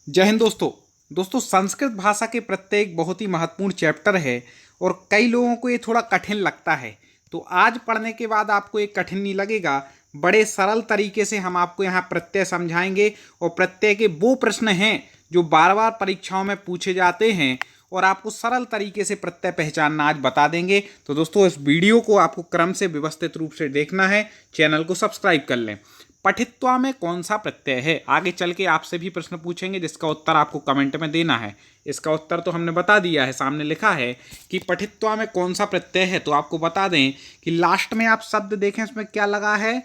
जय हिंद दोस्तों। संस्कृत भाषा के प्रत्यय एक बहुत ही महत्वपूर्ण चैप्टर है और कई लोगों को ये थोड़ा कठिन लगता है। तो आज पढ़ने के बाद आपको ये कठिन नहीं लगेगा। बड़े सरल तरीके से हम आपको यहाँ प्रत्यय समझाएंगे और प्रत्यय के वो प्रश्न हैं जो बार बार परीक्षाओं में पूछे जाते हैं और आपको सरल तरीके से प्रत्यय पहचानना आज बता देंगे। तो दोस्तों, इस वीडियो को आपको क्रम से व्यवस्थित रूप से देखना है। चैनल को सब्सक्राइब कर लें। पठित्वा में कौन सा प्रत्यय है? आगे चल के आपसे भी प्रश्न पूछेंगे जिसका उत्तर आपको कमेंट में देना है। इसका उत्तर तो हमने बता दिया है, सामने लिखा है कि पठित्वा में कौन सा प्रत्यय है। तो आपको बता दें कि लास्ट में आप शब्द देखें, इसमें क्या लगा है?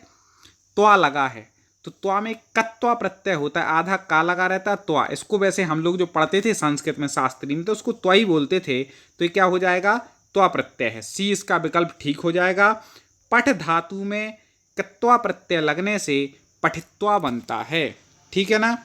त्वा लगा है। तो त्वा में कत्वा प्रत्यय होता है, आधा का लगा रहता है त्वा। इसको वैसे हम लोग जो पढ़ते थे संस्कृत में शास्त्री में तो उसको त्वा ही बोलते थे। तो ये क्या हो जाएगा? त्वा प्रत्यय है। सी इसका विकल्प ठीक हो जाएगा। पठ धातु में कत्वा प्रत्यय लगने से पठित्वा बनता है। ठीक है ना?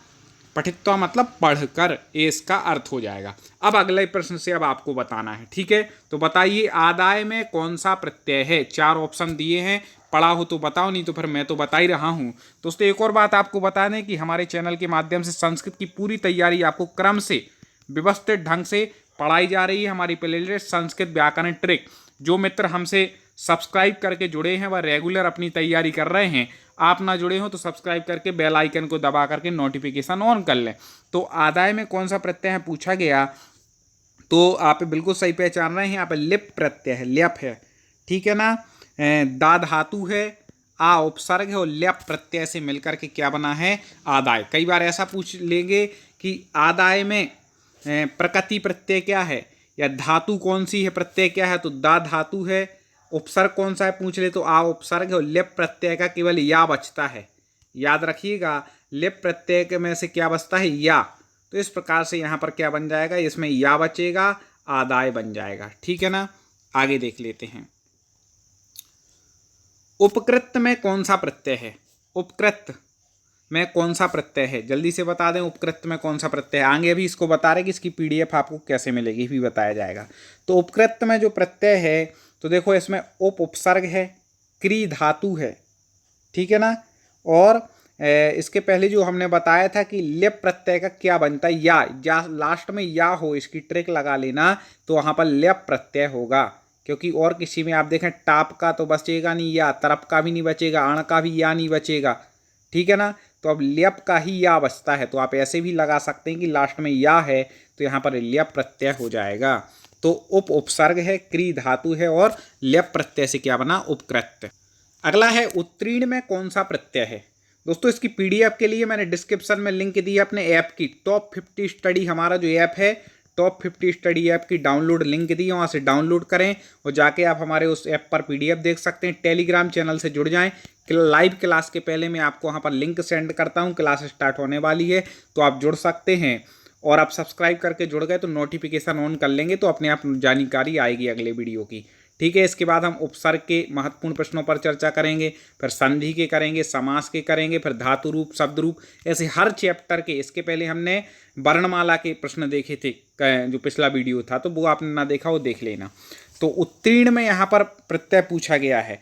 पठित्वा मतलब पढ़कर, ये इसका अर्थ हो जाएगा। अब अगले प्रश्न से अब आपको बताना है। ठीक है, तो बताइए आदाय में कौन सा प्रत्यय है? 4 ऑप्शन दिए हैं, पढ़ा हो तो बताओ, नहीं तो फिर मैं तो बता ही रहा हूँ। दोस्तों, एक और बात आपको बता दें कि हमारे चैनल के माध्यम से संस्कृत की पूरी तैयारी आपको क्रम से व्यवस्थित ढंग से पढ़ाई जा रही है। हमारी प्लेलिस्ट संस्कृत व्याकरण ट्रिक, जो मित्र हमसे सब्सक्राइब करके जुड़े हैं वह रेगुलर अपनी तैयारी कर रहे हैं। आप ना जुड़े हो तो सब्सक्राइब करके बेल आइकन को दबा करके नोटिफिकेशन ऑन कर लें। तो आदाय में कौन सा प्रत्यय है पूछा गया, तो आप बिल्कुल सही पहचान रहे हैं। यहाँ पे लिप प्रत्यय है, ल्यप है। ठीक है ना? दा धातु है, आ उपसर्ग है और ल्यप प्रत्यय से मिलकर के क्या बना है? आदाय। कई बार ऐसा पूछ लेंगे कि आदाय में प्रकृति प्रत्यय क्या है या धातु कौन सी है, प्रत्यय क्या है? तो दा धातु है। उपसर्ग कौन सा है पूछ ले तो आ उपसर्ग है और लेप प्रत्यय का केवल या बचता है। याद रखिएगा, लेप प्रत्यय के में से क्या बचता है? या। तो इस प्रकार से यहाँ पर क्या बन जाएगा? इसमें या बचेगा, आदाय बन जाएगा। ठीक है ना? आगे देख लेते हैं। उपकृत में कौन सा प्रत्यय है? उपकृत में कौन सा प्रत्यय है? जल्दी से बता दें, उपकृत में कौन सा प्रत्यय है। आगे अभी इसको बता रहे कि इसकी पीडीएफ आपको कैसे मिलेगी भी बताया जाएगा। तो उपकृत में जो प्रत्यय है, तो देखो इसमें उपसर्ग है, क्री धातु है। ठीक है ना? और इसके पहले जो हमने बताया था कि लेप प्रत्यय का क्या बनता है? या लास्ट में या हो, इसकी ट्रिक लगा लेना, तो वहाँ पर लेप प्रत्यय होगा। क्योंकि और किसी में आप देखें टाप का तो बचेगा नहीं, या तरप का भी नहीं बचेगा, अण का भी या नहीं बचेगा। ठीक है ना? तो अब ल्यप का ही या बचता है। तो आप ऐसे भी लगा सकते हैं कि लास्ट में या है तो यहाँ पर ल्यप प्रत्यय हो जाएगा। तो उपसर्ग है, क्री धातु है और ल्यप प्रत्यय से क्या बना? उपकृत। अगला है उत्तीर्ण में कौन सा प्रत्यय है? दोस्तों, इसकी पीडीएफ के लिए मैंने डिस्क्रिप्शन में लिंक दी है अपने ऐप की। टॉप 50 स्टडी हमारा जो ऐप है, टॉप 50 स्टडी ऐप की डाउनलोड लिंक दी है, वहाँ से डाउनलोड करें और जाके आप हमारे उस ऐप पर पीडीएफ देख सकते हैं। टेलीग्राम चैनल से जुड़ जाएं। लाइव क्लास के पहले मैं आपको वहाँ पर लिंक सेंड करता हूँ, क्लास स्टार्ट होने वाली है तो आप जुड़ सकते हैं। और आप सब्सक्राइब करके जुड़ गए तो नोटिफिकेशन ऑन कर लेंगे तो अपने आप जानकारी आएगी अगले वीडियो की। ठीक है, इसके बाद हम उपसर्ग के महत्वपूर्ण प्रश्नों पर चर्चा करेंगे, फिर संधि के करेंगे, समास के करेंगे, फिर धातु रूप, शब्द रूप, ऐसे हर चैप्टर के। इसके पहले हमने वर्णमाला के प्रश्न देखे थे, जो पिछला वीडियो था, तो वो आपने ना देखा वो देख लेना। तो उत्तीर्ण में यहाँ पर प्रत्यय पूछा गया है।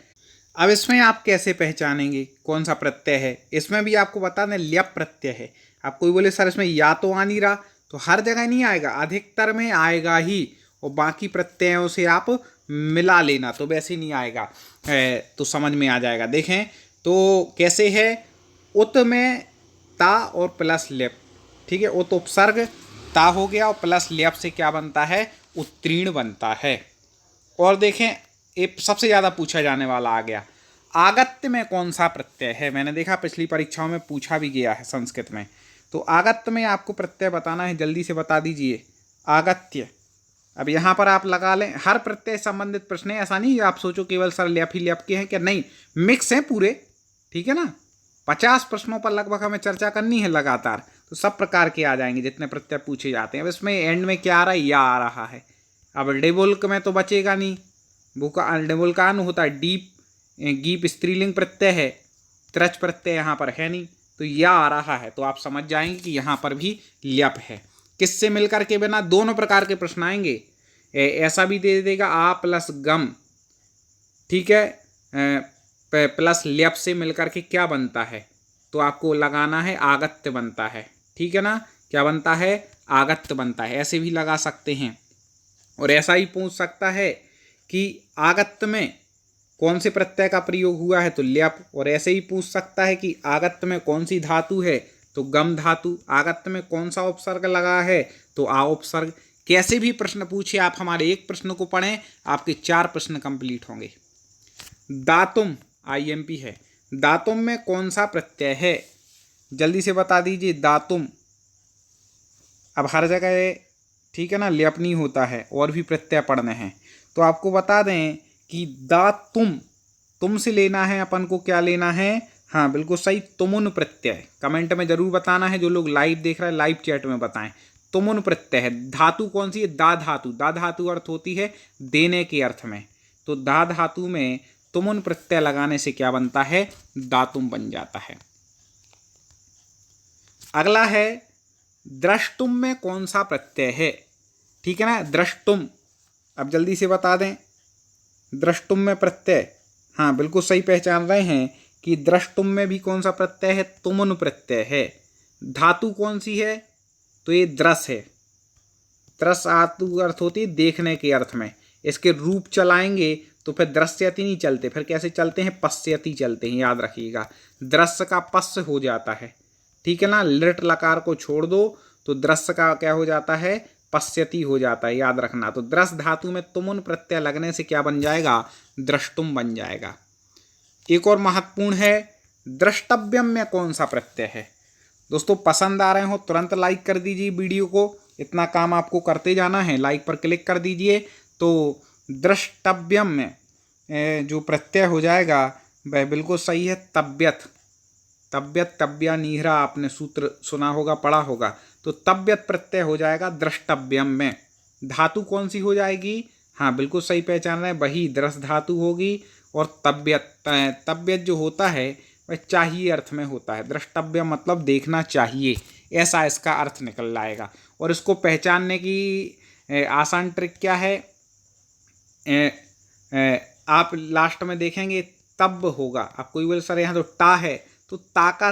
अब इसमें आप कैसे पहचानेंगे कौन सा प्रत्यय है? इसमें भी आपको बता दें ल्यप प्रत्यय है। आप कोई बोले सर इसमें या तो आ नहीं रहा, तो हर जगह नहीं आएगा, अधिकतर में आएगा ही, और बाकी प्रत्ययों से आप मिला लेना तो वैसे नहीं आएगा। तो समझ में आ जाएगा। देखें तो कैसे है। उत में ता और प्लस लेप। ठीक है, उत उपसर्ग, ता हो गया और प्लस लेप से क्या बनता है? उत्तीर्ण बनता है। और देखें ये सबसे ज़्यादा पूछा जाने वाला आ गया, आगत्य में कौन सा प्रत्यय है? मैंने देखा पिछली परीक्षाओं में पूछा भी गया है संस्कृत में। तो आगत्य में आपको प्रत्यय बताना है, जल्दी से बता दीजिए। आगत्य। अब यहाँ पर आप लगा लें, हर प्रत्यय संबंधित प्रश्न है, ऐसा नहीं आप सोचो केवल सर ल्यप ही ल्यप के हैं क्या, नहीं, मिक्स हैं पूरे। ठीक है ना? 50 प्रश्नों पर लगभग हमें चर्चा करनी है लगातार, तो सब प्रकार के आ जाएंगे जितने प्रत्यय पूछे जाते हैं। अब इसमें एंड में क्या आ रहा है? या आ रहा है। अब डेबुल्क में तो बचेगा नहीं, बुका डेबुल्कान होता है, डीप गीप स्त्रीलिंग प्रत्यय है, त्रच प्रत्यय यहाँ पर है नहीं, तो या आ रहा है। तो आप समझ जाएंगे कि यहाँ पर भी ल्यप है। किससे मिलकर के बिना? दोनों प्रकार के प्रश्न आएंगे। ऐसा भी दे देगा आ प्लस गम। ठीक है, प्लस ल्यप से मिलकर के क्या बनता है? तो आपको लगाना है आगत्य बनता है। ठीक है ना? क्या बनता है, आगत्य बनता है। ऐसे भी लगा सकते हैं। और ऐसा ही पूछ सकता है कि आगत्य में कौन से प्रत्यय का प्रयोग हुआ है, तो ल्यप। और ऐसे ही पूछ सकता है कि आगत्य में कौन सी धातु है, तो गम धातु। आगत्य में कौन सा उपसर्ग लगा है, तो आ उपसर्ग। कैसे भी प्रश्न पूछे आप हमारे एक प्रश्न को पढ़ें, आपके 4 प्रश्न कंप्लीट होंगे। दातुम आईएमपी है। दातुम में कौन सा प्रत्यय है, जल्दी से बता दीजिए। दातुम, अब हर जगह ठीक है ना लेपनी होता है, और भी प्रत्यय पढ़ने हैं, तो आपको बता दें कि दातुम, तुम से लेना है अपन को, क्या लेना है, हाँ बिल्कुल सही, तुमुन प्रत्यय। कमेंट में जरूर बताना है, जो लोग लाइव देख रहे हैं लाइव चैट में बताएं। तुमुन प्रत्यय है। धातु कौन सी है, दा धातु। दा धातु अर्थ होती है देने के अर्थ में, तो दा धातु में तुमुन प्रत्यय लगाने से क्या बनता है, दातुम बन जाता है। अगला है द्रष्टुम में कौन सा प्रत्यय है, ठीक है ना, द्रष्टुम। अब जल्दी से बता दें, द्रष्टुम में प्रत्यय, हाँ बिल्कुल सही पहचान रहे हैं कि द्रष्टुम में भी कौन सा प्रत्यय है, तुमुन प्रत्यय है। धातु कौन सी है, तो ये द्रस है। द्रस धातु अर्थ होती है देखने के अर्थ में। इसके रूप चलाएंगे तो फिर दृश्यति नहीं चलते, फिर कैसे चलते हैं, पश्यति चलते हैं, याद रखिएगा। दृश्य का पश्य हो जाता है, ठीक है ना। लिट लकार को छोड़ दो तो दृश्य का क्या हो जाता है, पश्यति हो जाता है, याद रखना। तो द्रस धातु में तुमुन प्रत्यय लगने से क्या बन जाएगा, द्रष्टुम बन जाएगा। एक और महत्वपूर्ण है, द्रष्टव्यम में कौन सा प्रत्यय है। दोस्तों पसंद आ रहे हो तुरंत लाइक कर दीजिए वीडियो को, इतना काम आपको करते जाना है, लाइक पर क्लिक कर दीजिए। तो द्रष्टव्यम में जो प्रत्यय हो जाएगा वह बिल्कुल सही है, तब्यत। तब्यत तब्या नीहरा, आपने सूत्र सुना होगा, पढ़ा होगा, तो तब्यत प्रत्यय हो जाएगा द्रष्टव्यम में। धातु कौन सी हो जाएगी, हाँ बिल्कुल सही पहचान रहे हैं, वही द्रस धातु होगी। और तब्यत, तब्यत जो होता है वह चाहिए अर्थ में होता है। द्रष्टव्य मतलब देखना चाहिए, ऐसा इसका अर्थ निकल आएगा। और इसको पहचानने की आसान ट्रिक क्या है, आप लास्ट में देखेंगे तब होगा। आप कोई बोले सर यहाँ तो टा है, तो ता का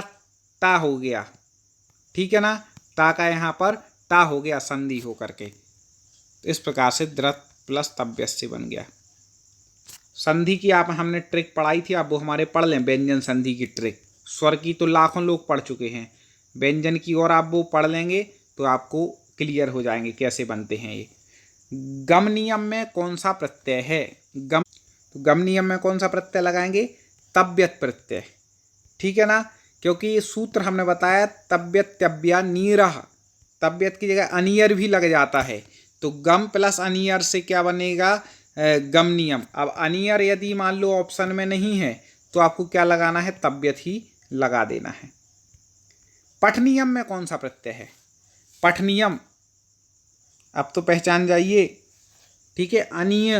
टा हो गया, ठीक है ना, ता का यहाँ पर टा हो गया संधि हो करके। तो इस प्रकार से द्रत प्लस तब्यस्य बन गया। संधि की आप हमने ट्रिक पढ़ाई थी, आप वो हमारे पढ़ लें, व्यंजन संधि की ट्रिक। स्वर की तो लाखों लोग पढ़ चुके हैं, व्यंजन की और आप वो पढ़ लेंगे तो आपको क्लियर हो जाएंगे कैसे बनते हैं ये। गम नियम में कौन सा प्रत्यय है, गम, तो गम नियम में कौन सा प्रत्यय लगाएंगे, तब्यत प्रत्यय, ठीक है ना। क्योंकि ये सूत्र हमने बताया तब्यत तब्या नीरह, तब्यत की जगह अनियर भी लग जाता है, तो गम प्लस अनियर से क्या बनेगा, गम नियम। अब अनियर यदि मान लो ऑप्शन में नहीं है तो आपको क्या लगाना है, तब्यत ही लगा देना है। पठनियम में कौन सा प्रत्यय है, पठनियम, अब तो पहचान जाइए, ठीक है। अनीय,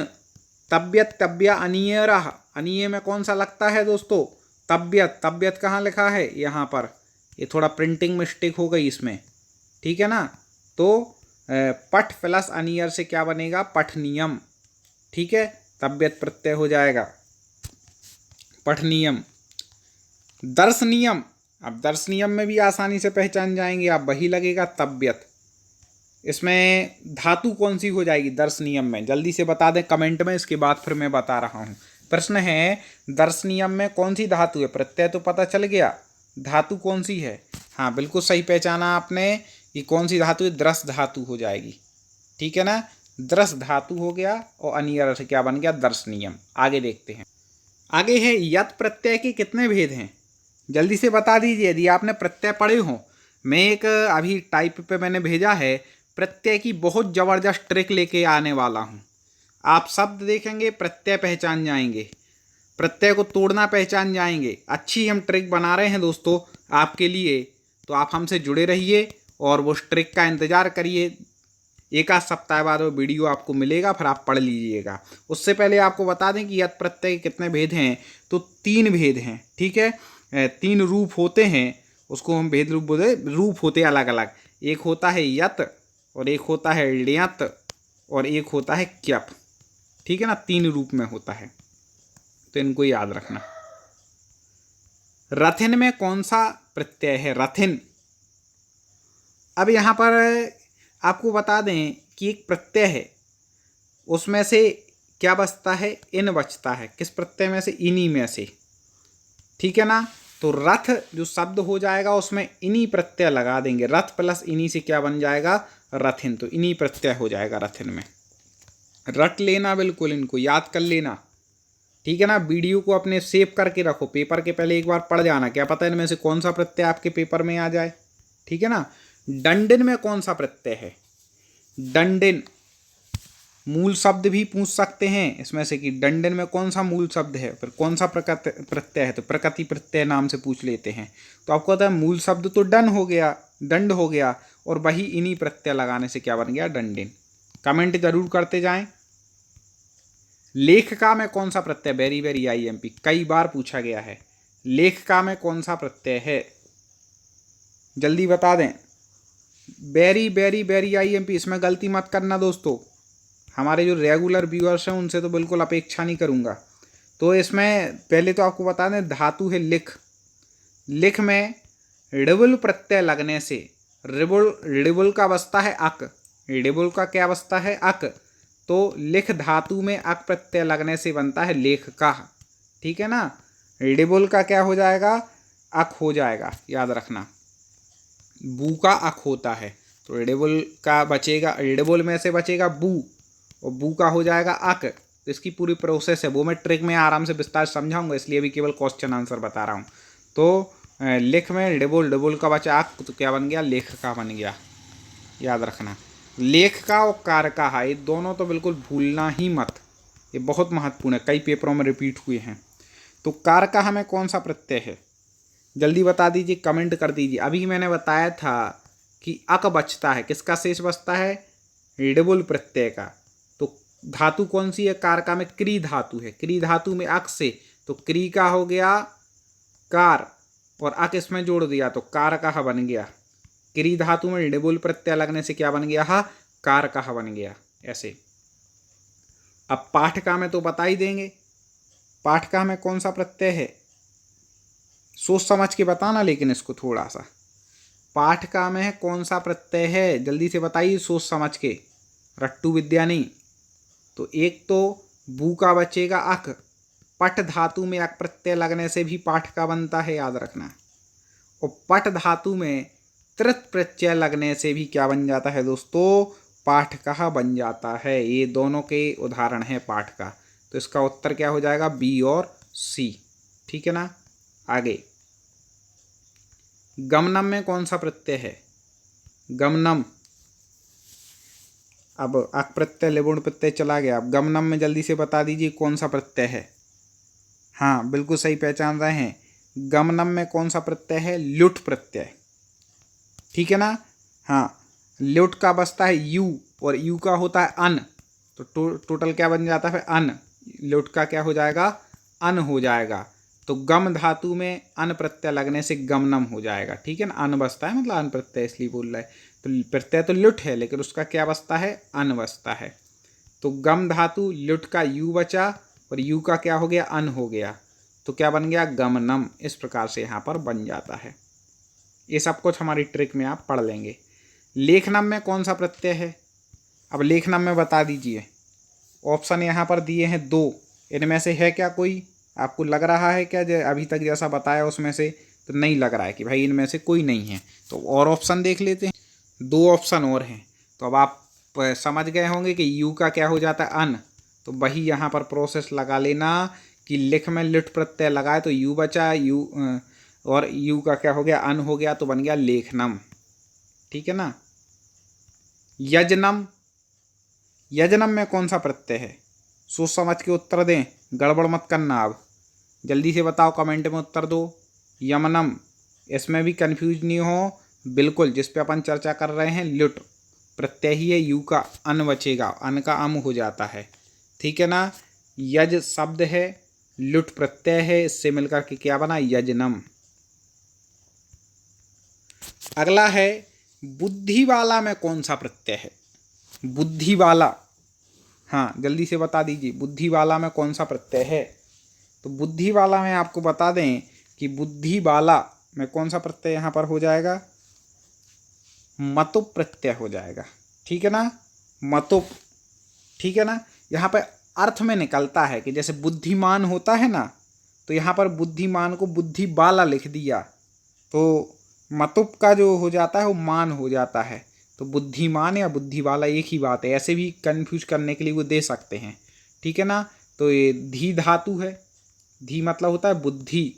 तब्यत तब्या अनियरह, अनीय में कौन सा लगता है दोस्तों, तब्यत। तब्यत कहाँ लिखा है, यहाँ पर, ये थोड़ा प्रिंटिंग मिस्टेक हो गई इसमें, ठीक है ना। तो पठ प्लस अनियर से क्या बनेगा, पठनियम, ठीक है, तब्यत प्रत्यय हो जाएगा, पठनियम। दर्शनियम, अब दर्शनियम में भी आसानी से पहचान जाएंगे आप, वही लगेगा तब्यत। इसमें धातु कौन सी हो जाएगी दर्शनियम में, जल्दी से बता दें कमेंट में, इसके बाद फिर मैं बता रहा हूँ। प्रश्न है दर्शनियम में कौन सी धातु है, प्रत्यय तो पता चल गया, धातु कौन सी है, हाँ बिल्कुल सही पहचाना आपने, कि कौन सी धातु है, द्रस धातु हो जाएगी, ठीक है ना। द्रस धातु हो गया और अनियर से क्या बन गया, दर्शनियम। आगे देखते हैं, आगे है यत प्रत्यय के कितने भेद हैं, जल्दी से बता दीजिए यदि आपने प्रत्यय पढ़े हो। मैं एक अभी टाइप पे मैंने भेजा है, प्रत्यय की बहुत ज़बरदस्त ट्रिक लेके आने वाला हूँ। आप शब्द देखेंगे प्रत्यय पहचान जाएंगे, प्रत्यय को तोड़ना पहचान जाएंगे। अच्छी हम ट्रिक बना रहे हैं दोस्तों आपके लिए, तो आप हमसे जुड़े रहिए और वो ट्रिक का इंतज़ार करिए। एक आध सप्ताह बाद वो वीडियो आपको मिलेगा, फिर आप पढ़ लीजिएगा। उससे पहले आपको बता दें कि यत प्रत्यय के कितने भेद हैं, तो 3 भेद हैं, ठीक है। 3 रूप होते हैं, उसको हम भेद रूप बोलते हैं, रूप होते हैं अलग अलग। एक होता है यत, और एक होता है ण्यत, और एक होता है क्यप, ठीक है ना, 3 रूप में होता है, तो इनको याद रखना। रथिन में कौन सा प्रत्यय है, रथिन, अब यहाँ पर आपको बता दें कि एक प्रत्यय है, उसमें से क्या बचता है, इन बचता है। किस प्रत्यय में से, इन्हीं में से, ठीक है ना। तो रथ जो शब्द हो जाएगा उसमें इन्हीं प्रत्यय लगा देंगे, रथ प्लस इन्हीं से क्या बन जाएगा, रथिन। तो इन्हीं प्रत्यय हो जाएगा रथिन में। रट लेना, बिल्कुल इनको याद कर लेना, ठीक है ना। वीडियो को अपने सेव करके रखो, पेपर के पहले एक बार पढ़ जाना, क्या पता इनमें से कौन सा प्रत्यय आपके पेपर में आ जाए, ठीक है ना। दंडिन में कौन सा प्रत्यय है, दंडिन मूल शब्द भी पूछ सकते हैं इसमें से कि दंडिन में कौन सा मूल शब्द है, फिर कौन सा प्रत्यय है, तो प्रकृति प्रत्यय नाम से पूछ लेते हैं। तो आपको पता है मूल शब्द तो डन हो गया, दंड हो गया, और वही इन्हीं प्रत्यय लगाने से क्या बन गया, दंडिन। कमेंट जरूर करते जाएं। लेखका में कौन सा प्रत्यय, वेरी वेरी IMP, कई बार पूछा गया है। लेखका में कौन सा प्रत्यय है, जल्दी बता दें। वेरी वेरी वेरी IMP, इसमें गलती मत करना दोस्तों, हमारे जो रेगुलर व्यूअर्स हैं उनसे तो बिल्कुल अपेक्षा नहीं करूँगा। तो इसमें पहले तो आपको बता दें, धातु है लिख, लिख में ऋबुल प्रत्यय लगने से, ऋबुल का बसता है अक, ऋबुल का क्या बसता है, अक। तो लिख धातु में अक प्रत्यय लगने से बनता है लेख का, ठीक है ना। ऋबुल का क्या हो जाएगा, अक हो जाएगा, याद रखना। बू का अक होता है, तो ऋबुल का बचेगा, ऋबुल में से बचेगा बू, और बू का हो जाएगा अक। तो इसकी पूरी प्रोसेस है, वो मैं ट्रिक में आराम से विस्तार समझाऊंगा, इसलिए भी केवल क्वेश्चन आंसर बता रहा हूँ। तो लिख में ऋबुल का बचा अक, तो क्या बन गया, लेख का बन गया, याद रखना। लेख का और कारका, ये दोनों तो बिल्कुल भूलना ही मत, ये बहुत महत्वपूर्ण है, कई पेपरों में रिपीट हुए हैं। तो कारका में कौन सा प्रत्यय है, जल्दी बता दीजिए, कमेंट कर दीजिए। अभी मैंने बताया था कि अक बचता है, किसका शेष बचता है, ऋबुल प्रत्यय का। तो धातु कौन सी है कारका में, क्री धातु है, क्री धातु में अक से, तो क्री का हो गया कार, और अक इसमें जोड़ दिया तो कारका बन गया। क्री धातु में ऋबुल प्रत्यय लगने से क्या बन गया, हा, कारका बन गया, ऐसे। अब पाठका में तो बता ही देंगे, पाठका में कौन सा प्रत्यय है, सोच समझ के बताना, लेकिन इसको थोड़ा सा, पाठका में कौन सा प्रत्यय है, जल्दी से बताइए, सोच समझ के, रट्टू विद्या नहीं। तो एक तो बू का बचेगा अक, पट धातु में अक प्रत्यय लगने से भी पाठका बनता है, याद रखना। और पट धातु में तृत प्रत्यय लगने से भी क्या बन जाता है दोस्तों, पाठका बन जाता है। ये दोनों के उदाहरण हैं पाठ का। तो इसका उत्तर क्या हो जाएगा, बी और सी, ठीक है ना। आगे गमनम में कौन सा प्रत्यय है, गमनम, अब अक प्रत्यय लिबुण प्रत्यय चला गया, अब गमनम में जल्दी से बता दीजिए कौन सा प्रत्यय है। हाँ बिल्कुल सही पहचान रहे हैं, गमनम में कौन सा प्रत्यय है, ल्युट प्रत्यय, ठीक है ना। हाँ, ल्युट का बसता है यू, और यू का होता है अन, तो टोटल क्या बन जाता है, अन। ल्युट का क्या हो जाएगा, अन हो जाएगा। तो गम धातु में अन प्रत्यय लगने से गमनम हो जाएगा, ठीक है ना। अन बसता है, मतलब अन प्रत्यय इसलिए बोल रहा है। तो प्रत्यय तो ल्युट है, लेकिन उसका क्या बसता है, अन बसता है। तो गम धातु, ल्युट का यू बचा, और यू का क्या हो गया, अन हो गया, तो क्या बन गया, गमनम। इस प्रकार से यहाँ पर बन जाता है। ये सब कुछ हमारी ट्रिक में आप पढ़ लेंगे। लेखनम में कौन सा प्रत्यय है, अब लेखनम में बता दीजिए। ऑप्शन यहाँ पर दिए हैं 2, इनमें से है क्या कोई, आपको लग रहा है क्या अभी तक जैसा बताया उसमें से, तो नहीं लग रहा है कि भाई इनमें से कोई नहीं है, तो और ऑप्शन देख लेते हैं। 2 ऑप्शन और हैं, तो अब आप समझ गए होंगे कि यू का क्या हो जाता है, अन। तो वही यहाँ पर प्रोसेस लगा लेना कि लिख में लिट प्रत्यय लगाए तो यू बचा, यू और यू का क्या हो गया, अन हो गया, तो बन गया लेखनम, ठीक है ना। यजनम, यजनम में कौन सा प्रत्यय है, सोच समझ के उत्तर दें, गड़बड़ मत करना। अब जल्दी से बताओ, कमेंट में उत्तर दो। यमनम, इसमें भी कंफ्यूज नहीं हो, बिल्कुल जिस पे अपन चर्चा कर रहे हैं, ल्युट प्रत्यय ही है, यू का अन बचेगा, अन का अम हो जाता है, ठीक है ना। यज शब्द है, ल्युट प्रत्यय है, इससे मिलकर के क्या बना, यजनम। अगला है बुद्धि वाला में कौन सा प्रत्यय है, बुद्धि वाला, हाँ जल्दी से बता दीजिए, बुद्धि वाला में कौन सा प्रत्यय है। तो बुद्धि वाला में आपको बता दें कि बुद्धि वाला में कौन सा प्रत्यय यहाँ पर हो जाएगा, मतुप प्रत्यय हो जाएगा। ठीक है ना, मतुप। ठीक है ना, यहाँ पर अर्थ में निकलता है कि जैसे बुद्धिमान होता है ना, तो यहाँ पर बुद्धिमान को बुद्धि वाला लिख दिया तो मतुप का जो हो जाता है वो मान हो जाता है। तो बुद्धिमान या बुद्धि वाला एक ही बात है, ऐसे भी कंफ्यूज करने के लिए वो दे सकते हैं। ठीक है ना, तो ये धी धातु है, धी मतलब होता है बुद्धि।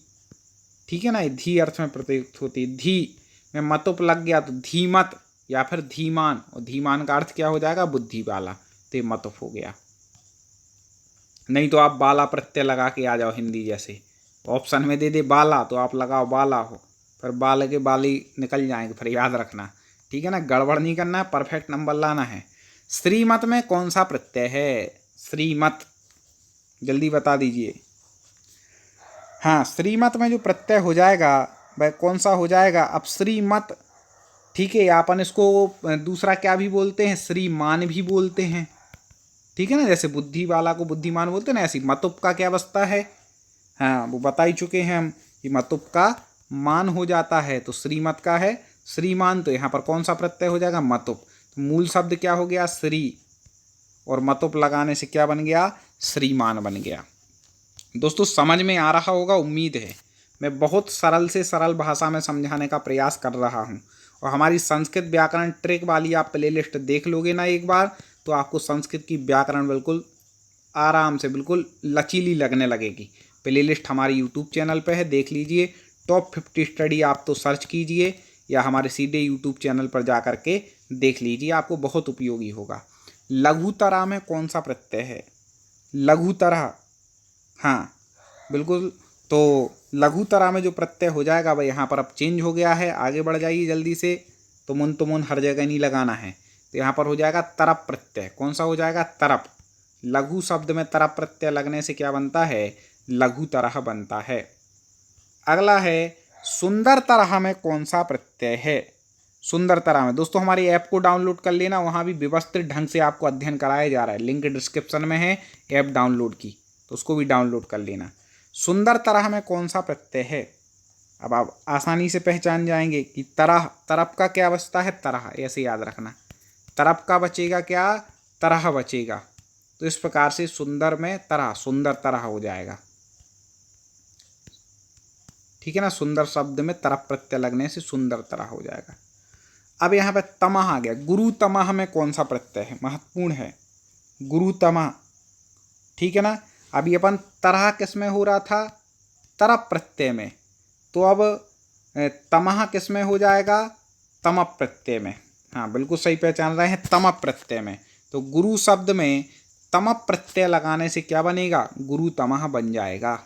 ठीक है ना, ये धी अर्थ में प्रयुक्त होती है। धी में मतुप लग गया तो धीमत या फिर धीमान, और धीमान का अर्थ क्या हो जाएगा, बुद्धि वाला, तो ये मतुप हो गया। नहीं तो आप बाला प्रत्यय लगा के आ जाओ हिंदी जैसे, ऑप्शन में दे दे बाला तो आप लगाओ बाला हो, फिर बाल के बाली निकल जाएंगे, फिर याद रखना। ठीक है ना, गड़बड़ नहीं करना है, परफेक्ट नंबर लाना है। श्रीमत में कौन सा प्रत्यय है, श्रीमत, जल्दी बता दीजिए। हाँ, श्रीमत में जो प्रत्यय हो जाएगा वह कौन सा हो जाएगा, अब श्रीमत। ठीक है, अपन इसको दूसरा क्या भी बोलते हैं, श्रीमान भी बोलते हैं। ठीक है ना, जैसे बुद्धि वाला को बुद्धिमान बोलते हैं ना, ऐसी मतुप का क्या बसता है, हाँ वो बता ही चुके हैं हम कि मतुप का मान हो जाता है। तो श्रीमत का है श्रीमान, तो यहाँ पर कौन सा प्रत्यय हो जाएगा, मतुप। तो मूल शब्द क्या हो गया, श्री, और मतुप लगाने से क्या बन गया, श्रीमान बन गया। दोस्तों समझ में आ रहा होगा, उम्मीद है। मैं बहुत सरल से सरल भाषा में समझाने का प्रयास कर रहा हूँ, और हमारी संस्कृत व्याकरण ट्रिक वाली आप प्लेलिस्ट देख लोगे ना एक बार, तो आपको संस्कृत की व्याकरण बिल्कुल आराम से, बिल्कुल लचीली लगने लगेगी। प्लेलिस्ट हमारे यूट्यूब चैनल पे है, देख लीजिए। टॉप 50 स्टडी आप तो सर्च कीजिए, या हमारे सीधे यूट्यूब चैनल पर जा कर के देख लीजिए, आपको बहुत उपयोगी होगा। लघुतरा में कौन सा प्रत्यय है, लघुतरा, हाँ बिल्कुल। तो लघुतरा में जो प्रत्यय हो जाएगा वह यहाँ पर अब चेंज हो गया है, आगे बढ़ जाइए जल्दी से। तुमुन हर जगह नहीं लगाना है, तो यहाँ पर हो जाएगा तरप प्रत्यय। कौन सा हो जाएगा, तरप। लघु शब्द में तरप प्रत्यय लगने से क्या बनता है, लघु तरह बनता है। अगला है सुंदर तरह में कौन सा प्रत्यय है, सुंदर तरह में। दोस्तों हमारी ऐप को डाउनलोड कर लेना, वहाँ भी व्यवस्थित ढंग से आपको अध्ययन कराया जा रहा है, लिंक डिस्क्रिप्शन में है ऐप डाउनलोड की, तो उसको भी डाउनलोड कर लेना। सुंदर तरह में कौन सा प्रत्यय है, अब आप आसानी से पहचान जाएंगे कि तरह, तरफ का क्या बचता है, तरह, ऐसे याद रखना। तरफ का बचेगा क्या, तरह बचेगा। तो इस प्रकार से सुंदर में तरह, सुंदर तरह हो जाएगा। ठीक है ना, सुंदर शब्द में तरफ प्रत्यय लगने से सुंदर तरह हो जाएगा। अब यहाँ पे तमह आ गया, गुरु तमह में कौन सा प्रत्यय है, महत्वपूर्ण है, गुरु तमह। ठीक है ना, अभी अपन तरह किस में हो रहा था, तरफ प्रत्यय में, तो अब तमह किस में हो जाएगा, तमप प्रत्यय में। हाँ बिल्कुल सही पहचान रहे हैं, तमप प्रत्यय में। तो गुरु शब्द में तमप प्रत्यय लगाने से क्या बनेगा, गुरु तमह बन जाएगा।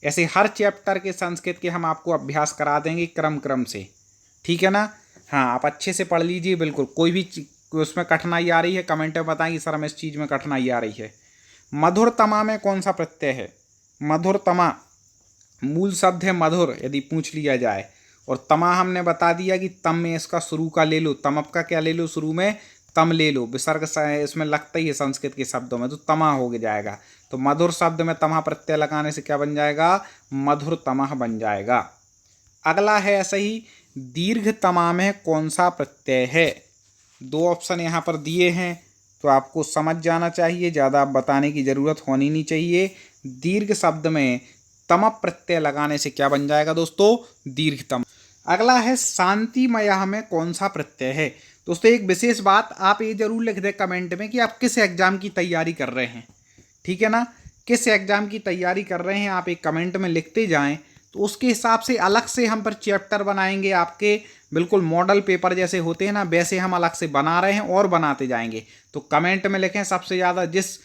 ऐसे हर चैप्टर के संस्कृत के हम आपको अभ्यास करा देंगे क्रम से। ठीक है ना, हाँ आप अच्छे से पढ़ लीजिए बिल्कुल। कोई भी उसमें कठिनाई आ रही है कमेंट में बताएं कि सर हमें इस चीज़ में कठिनाई आ रही है। मधुरतमा में कौन सा प्रत्यय है, मधुरतमा, मूल शब्द है मधुर यदि पूछ लिया जाए, और तमा हमने बता दिया कि तम में इसका शुरू का ले लो, तमप का क्या ले लो, शुरू में तम ले लो, विसर्ग इसमें लगता ही है संस्कृत के शब्दों में, तो तमा हो जाएगा। तो मधुर शब्द में तमा प्रत्यय लगाने से क्या बन जाएगा, मधुर तमह बन जाएगा। अगला है ऐसा ही, दीर्घ तमा में कौन सा प्रत्यय है। दो ऑप्शन यहाँ पर दिए हैं, तो आपको समझ जाना चाहिए, ज़्यादा बताने की ज़रूरत होनी नहीं चाहिए। दीर्घ शब्द में तम प्रत्यय लगाने से क्या बन जाएगा दोस्तों, दीर्घतम। अगला है शांतिमय में कौन सा प्रत्यय है। दोस्तों एक विशेष बात आप ये जरूर लिख दें कमेंट में कि आप किस एग्जाम की तैयारी कर रहे हैं। ठीक है ना, किस एग्जाम की तैयारी कर रहे हैं आप एक कमेंट में लिखते जाएं, तो उसके हिसाब से अलग से हम पर चैप्टर बनाएंगे आपके, बिल्कुल मॉडल पेपर जैसे होते हैं ना वैसे हम अलग से बना रहे हैं और बनाते जाएंगे। तो कमेंट में लिखें, सबसे ज़्यादा जिस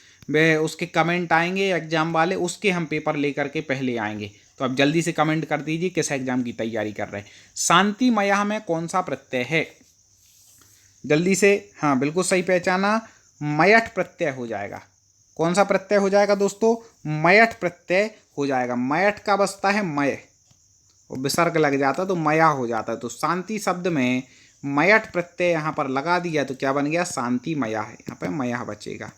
उसके कमेंट आएंगे एग्जाम वाले उसके हम पेपर लेकर के पहले आएंगे। तो आप जल्दी से कमेंट कर दीजिए किस एग्जाम की तैयारी कर रहे हैं। शांतिमय में कौन सा प्रत्यय है, जल्दी से, हाँ बिल्कुल सही पहचाना, मयठ प्रत्यय हो जाएगा। कौन सा प्रत्यय हो जाएगा दोस्तों, मयठ प्रत्यय हो जाएगा। मयठ का बसता है मय, और विसर्ग लग जाता तो मया हो जाता है। तो शांति शब्द में मयठ प्रत्यय यहाँ पर लगा दिया तो क्या बन गया, शांति मया है, यहाँ पर मया बचेगा।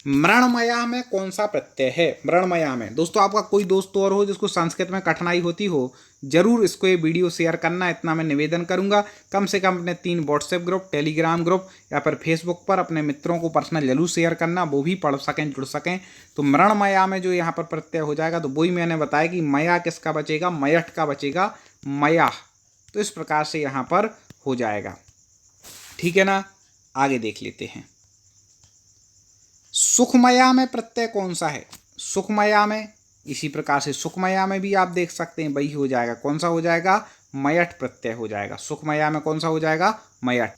मृण्मया में कौन सा प्रत्यय है? मृण्मया में दोस्तों आपका कोई दोस्त और हो जिसको संस्कृत में कठिनाई होती हो, जरूर इसको ये वीडियो शेयर करना, इतना मैं निवेदन करूंगा। कम से कम अपने 3 व्हाट्सएप ग्रुप, टेलीग्राम ग्रुप या फिर फेसबुक पर अपने मित्रों को पर्सनल जरूर शेयर करना, वो भी पढ़ सकें, जुड़ सकें। तो मृण्मया में जो यहाँ पर प्रत्यय हो जाएगा, तो वही मैंने बताया कि मया किसका बचेगा? मयठ का बचेगा, मया। तो इस प्रकार से यहाँ पर हो जाएगा, ठीक है ना। आगे देख लेते हैं। सुखमया में प्रत्यय कौन सा है? सुखमया में इसी प्रकार से सुखमया में भी आप देख सकते हैं, वही हो जाएगा। कौन सा हो जाएगा? मयठ प्रत्यय हो जाएगा। सुखमया में कौन सा हो जाएगा? मयठ।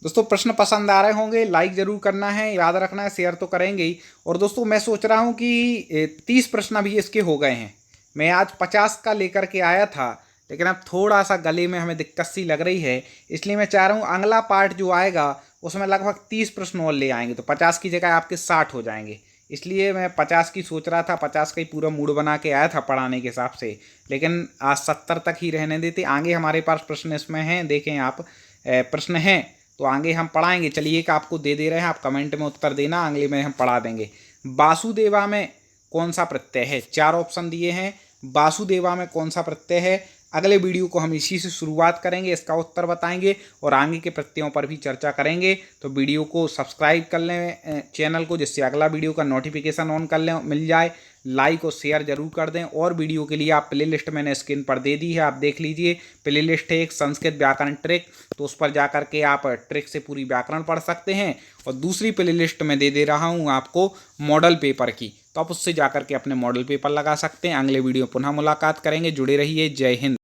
दोस्तों प्रश्न पसंद आ रहे होंगे, लाइक जरूर करना है, याद रखना है, शेयर तो करेंगे ही। और दोस्तों मैं सोच रहा हूँ कि 30 प्रश्न अभी इसके हो गए हैं। मैं आज 50 का लेकर के आया था, लेकिन अब थोड़ा सा गले में हमें दिक्कत सी लग रही है, इसलिए मैं चाह रहा हूँ अगला पार्ट जो आएगा उसमें लगभग 30 प्रश्न और ले आएंगे, तो 50 की जगह आपके 60 हो जाएंगे। इसलिए मैं 50 की सोच रहा था, 50 का ही पूरा मूड बना के आया था पढ़ाने के हिसाब से, लेकिन आज 70 तक ही रहने देते। आगे हमारे पास प्रश्न इसमें हैं, देखें आप, प्रश्न हैं तो आगे हम पढ़ाएंगे। चलिए एक आपको दे दे रहे हैं, आप कमेंट में उत्तर देना, अगले में हम पढ़ा देंगे। वासुदेवा में कौन सा प्रत्यय है? 4 ऑप्शन दिए हैं। वासुदेवा में कौन सा प्रत्यय है? अगले वीडियो को हम इसी से शुरुआत करेंगे, इसका उत्तर बताएंगे और आगे के प्रत्ययों पर भी चर्चा करेंगे। तो वीडियो को सब्सक्राइब कर लें चैनल को, जिससे अगला वीडियो का नोटिफिकेशन ऑन कर लें, मिल जाए। लाइक और शेयर जरूर कर दें। और वीडियो के लिए आप प्लेलिस्ट मैंने स्क्रीन पर दे दी है, आप देख लीजिए। प्लेलिस्ट है एक संस्कृत व्याकरण ट्रिक, तो उस पर जा करके आप ट्रिक से पूरी व्याकरण पढ़ सकते हैं। और दूसरी प्लेलिस्ट में दे रहा हूँ आपको मॉडल पेपर की, तो आप उससे जा करके अपने मॉडल पेपर लगा सकते हैं। अगले वीडियो पुनः मुलाकात करेंगे, जुड़े रहिए। जय हिंद।